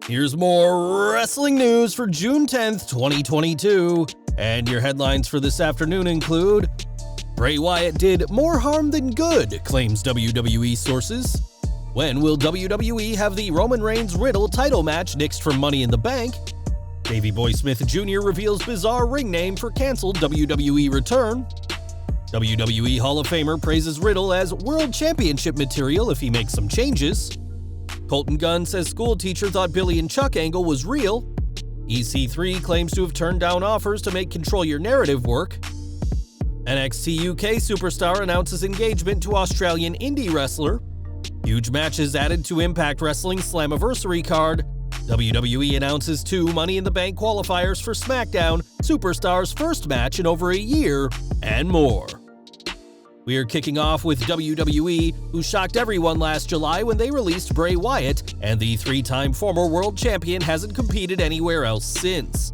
Here's more wrestling news for June 10th, 2022. And your headlines for this afternoon include: Bray Wyatt did more harm than good, claims WWE sources. When will WWE have the Roman Reigns-Riddle title match nixed from Money in the Bank? Davey Boy Smith Jr. reveals bizarre ring name for canceled WWE return. WWE Hall of Famer praises Riddle as World Championship material if he makes some changes. Colten Gunn says school teacher thought Billy and Chuck angle was real. EC3 claims to have turned down offers to make Control Your Narrative work. NXT UK superstar announces engagement to Australian indie wrestler. Huge matches added to Impact Wrestling Slammiversary card. WWE announces 2 Money in the Bank qualifiers for Smackdown, Superstar's first match in over a year, and more. We are kicking off with WWE, who shocked everyone last July when they released Bray Wyatt, and the 3-time former world champion hasn't competed anywhere else since.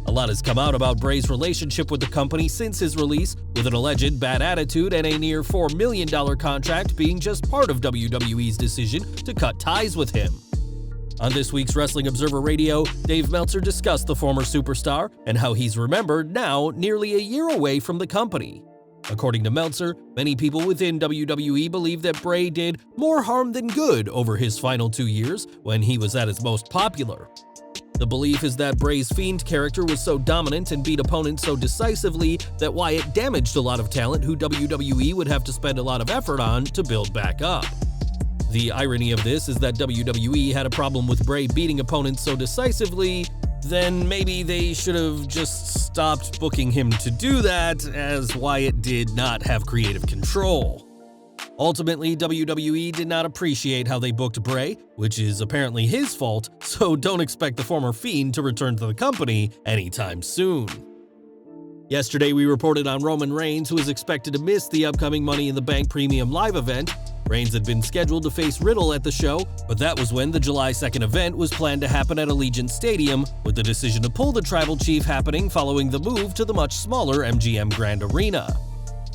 A lot has come out about Bray's relationship with the company since his release, with an alleged bad attitude and a near $4 million contract being just part of WWE's decision to cut ties with him. On this week's Wrestling Observer Radio, Dave Meltzer discussed the former superstar and how he's remembered now nearly a year away from the company. According to Meltzer, many people within WWE believe that Bray did more harm than good over his final 2 years when he was at his most popular. The belief is that Bray's Fiend character was so dominant and beat opponents so decisively that Wyatt damaged a lot of talent who WWE would have to spend a lot of effort on to build back up. The irony of this is that WWE had a problem with Bray beating opponents so decisively, then maybe they should have just stopped booking him to do that, as Wyatt did not have creative control. Ultimately, WWE did not appreciate how they booked Bray, which is apparently his fault, so don't expect the former Fiend to return to the company anytime soon. Yesterday, we reported on Roman Reigns, who is expected to miss the upcoming Money in the Bank Premium Live event. Reigns had been scheduled to face Riddle at the show, but that was when the July 2nd event was planned to happen at Allegiant Stadium, with the decision to pull the Tribal Chief happening following the move to the much smaller MGM Grand Arena.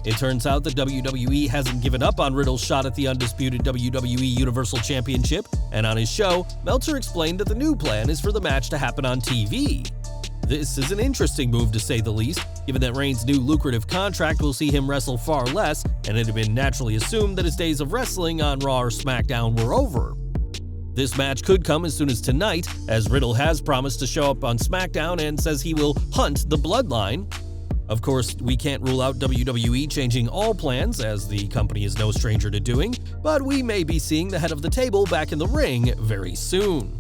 It turns out that WWE hasn't given up on Riddle's shot at the undisputed WWE Universal Championship, and on his show, Meltzer explained that the new plan is for the match to happen on TV. This is an interesting move to say the least, given that Reigns' new lucrative contract will see him wrestle far less, and it had been naturally assumed that his days of wrestling on Raw or SmackDown were over. This match could come as soon as tonight, as Riddle has promised to show up on SmackDown and says he will hunt the Bloodline. Of course, we can't rule out WWE changing all plans, as the company is no stranger to doing, but we may be seeing the head of the table back in the ring very soon.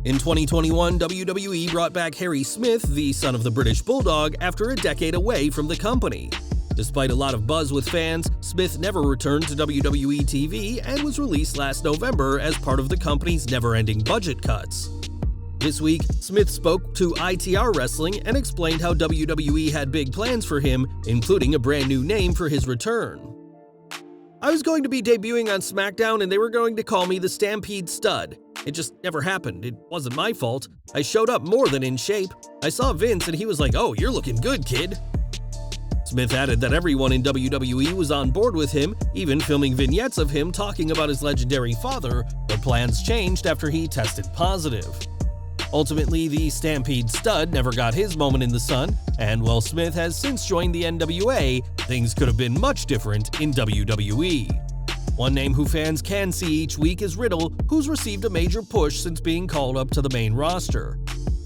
In 2021, WWE brought back Harry Smith, the son of the British Bulldog, after a decade away from the company. Despite a lot of buzz with fans, Smith never returned to WWE TV and was released last November as part of the company's never-ending budget cuts. This week, Smith spoke to ITR Wrestling and explained how WWE had big plans for him, including a brand new name for his return. "I was going to be debuting on SmackDown and they were going to call me the Stampede Stud. It just never happened. It wasn't my fault. I showed up more than in shape. I saw Vince and he was like, 'Oh, you're looking good, kid.'" Smith added that everyone in WWE was on board with him, even filming vignettes of him talking about his legendary father, but plans changed after he tested positive. Ultimately, the Stampede Stud never got his moment in the sun, and while Smith has since joined the NWA, things could have been much different in WWE. One name who fans can see each week is Riddle, who's received a major push since being called up to the main roster.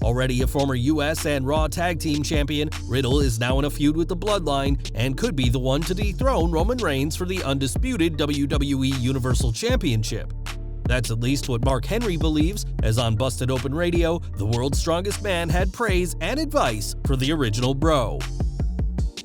Already a former US and Raw Tag Team Champion, Riddle is now in a feud with the Bloodline and could be the one to dethrone Roman Reigns for the undisputed WWE Universal Championship. That's at least what Mark Henry believes, as on Busted Open Radio, the world's strongest man had praise and advice for the original Bro.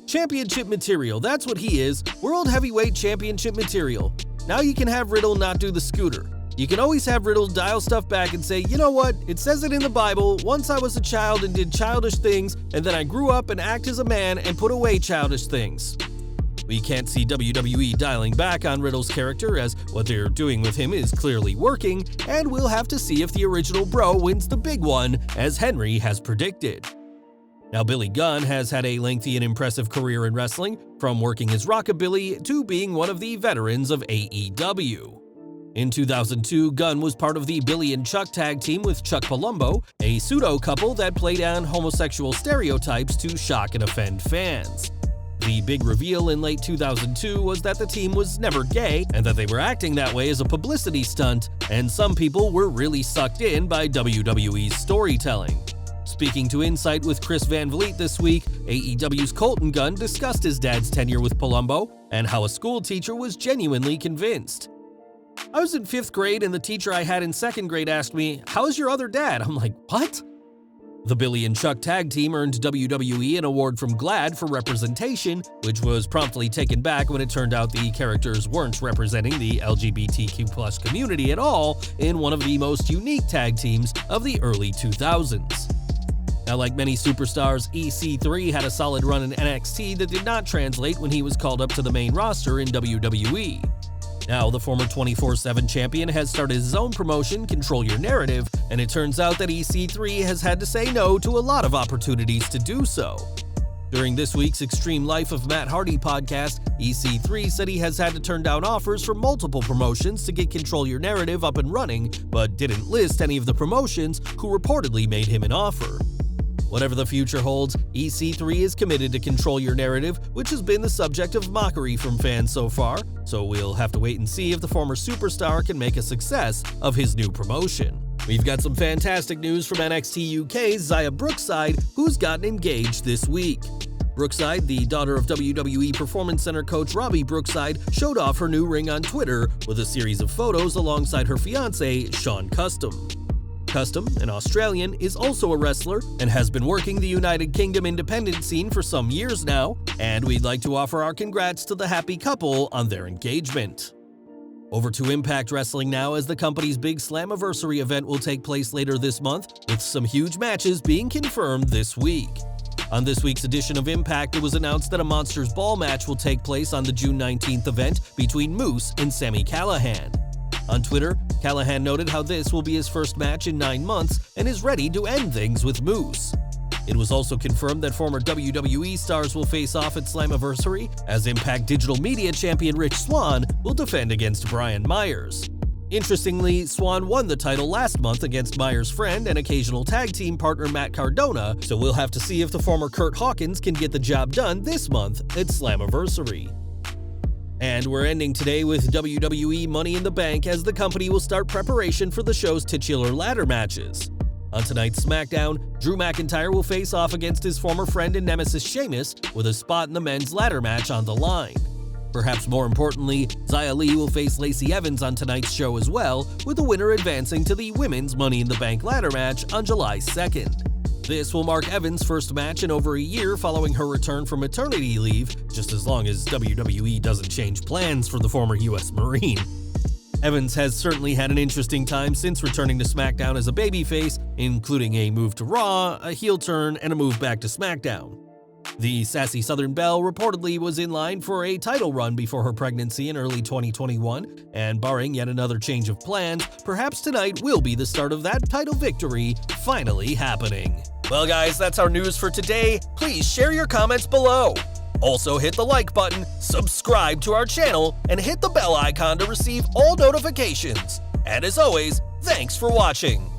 Championship material, that's what he is, World Heavyweight Championship material. Now you can have Riddle not do the scooter. You can always have Riddle dial stuff back and say, "You know what, it says it in the Bible, once I was a child and did childish things, and then I grew up and act as a man and put away childish things." We can't see WWE dialing back on Riddle's character, as what they're doing with him is clearly working, and we'll have to see if the original Bro wins the big one, as Henry has predicted. Now, Billy Gunn has had a lengthy and impressive career in wrestling, from working as Rockabilly to being one of the veterans of AEW. In 2002, Gunn was part of the Billy and Chuck tag team with Chuck Palumbo, a pseudo-couple that played on homosexual stereotypes to shock and offend fans. The big reveal in late 2002 was that the team was never gay and that they were acting that way as a publicity stunt, and some people were really sucked in by WWE's storytelling. Speaking to Insight with Chris Van Vliet this week, AEW's Colten Gunn discussed his dad's tenure with Palumbo and how a school teacher was genuinely convinced. "I was in 5th grade and the teacher I had in 2nd grade asked me, 'How's your other dad?' I'm like, 'What?'" The Billy and Chuck tag team earned WWE an award from GLAAD for representation, which was promptly taken back when it turned out the characters weren't representing the LGBTQ+ community at all in one of the most unique tag teams of the early 2000s. Now, like many superstars, EC3 had a solid run in NXT that did not translate when he was called up to the main roster in WWE. Now, the former 24/7 champion has started his own promotion, Control Your Narrative, and it turns out that EC3 has had to say no to a lot of opportunities to do so. During this week's Extreme Life of Matt Hardy podcast, EC3 said he has had to turn down offers from multiple promotions to get Control Your Narrative up and running, but didn't list any of the promotions who reportedly made him an offer. Whatever the future holds, EC3 is committed to Control Your Narrative, which has been the subject of mockery from fans so far, so we'll have to wait and see if the former superstar can make a success of his new promotion. We've got some fantastic news from NXT UK's Xia Brookside, who's gotten engaged this week. Brookside, the daughter of WWE Performance Center coach Robbie Brookside, showed off her new ring on Twitter with a series of photos alongside her fiancé, Sean Custom. Custom, an Australian, is also a wrestler and has been working the United Kingdom independent scene for some years now, and we'd like to offer our congrats to the happy couple on their engagement. Over to Impact Wrestling now, as the company's big Slammiversary event will take place later this month, with some huge matches being confirmed this week. On this week's edition of Impact, it was announced that a Monsters Ball match will take place on the June 19th event between Moose and Sami Callihan. On Twitter, Callihan noted how this will be his first match in 9 months and is ready to end things with Moose. It was also confirmed that former WWE stars will face off at Slammiversary, as Impact Digital Media champion Rich Swann will defend against Brian Myers. Interestingly, Swann won the title last month against Myers' friend and occasional tag team partner Matt Cardona, so we'll have to see if the former Kurt Hawkins can get the job done this month at Slammiversary. And we're ending today with WWE Money in the Bank, as the company will start preparation for the show's titular ladder matches. On tonight's SmackDown, Drew McIntyre will face off against his former friend and nemesis Sheamus, with a spot in the men's ladder match on the line. Perhaps more importantly, Xia Li will face Lacey Evans on tonight's show as well, with the winner advancing to the women's Money in the Bank ladder match on July 2nd. This will mark Evans' first match in over a year following her return from maternity leave, just as long as WWE doesn't change plans for the former U.S. Marine. Evans has certainly had an interesting time since returning to SmackDown as a babyface, including a move to Raw, a heel turn, and a move back to SmackDown. The sassy Southern Belle reportedly was in line for a title run before her pregnancy in early 2021, and barring yet another change of plans, perhaps tonight will be the start of that title victory finally happening. Well guys, that's our news for today. Please share your comments below. Also hit the like button, subscribe to our channel, and hit the bell icon to receive all notifications. And as always, thanks for watching.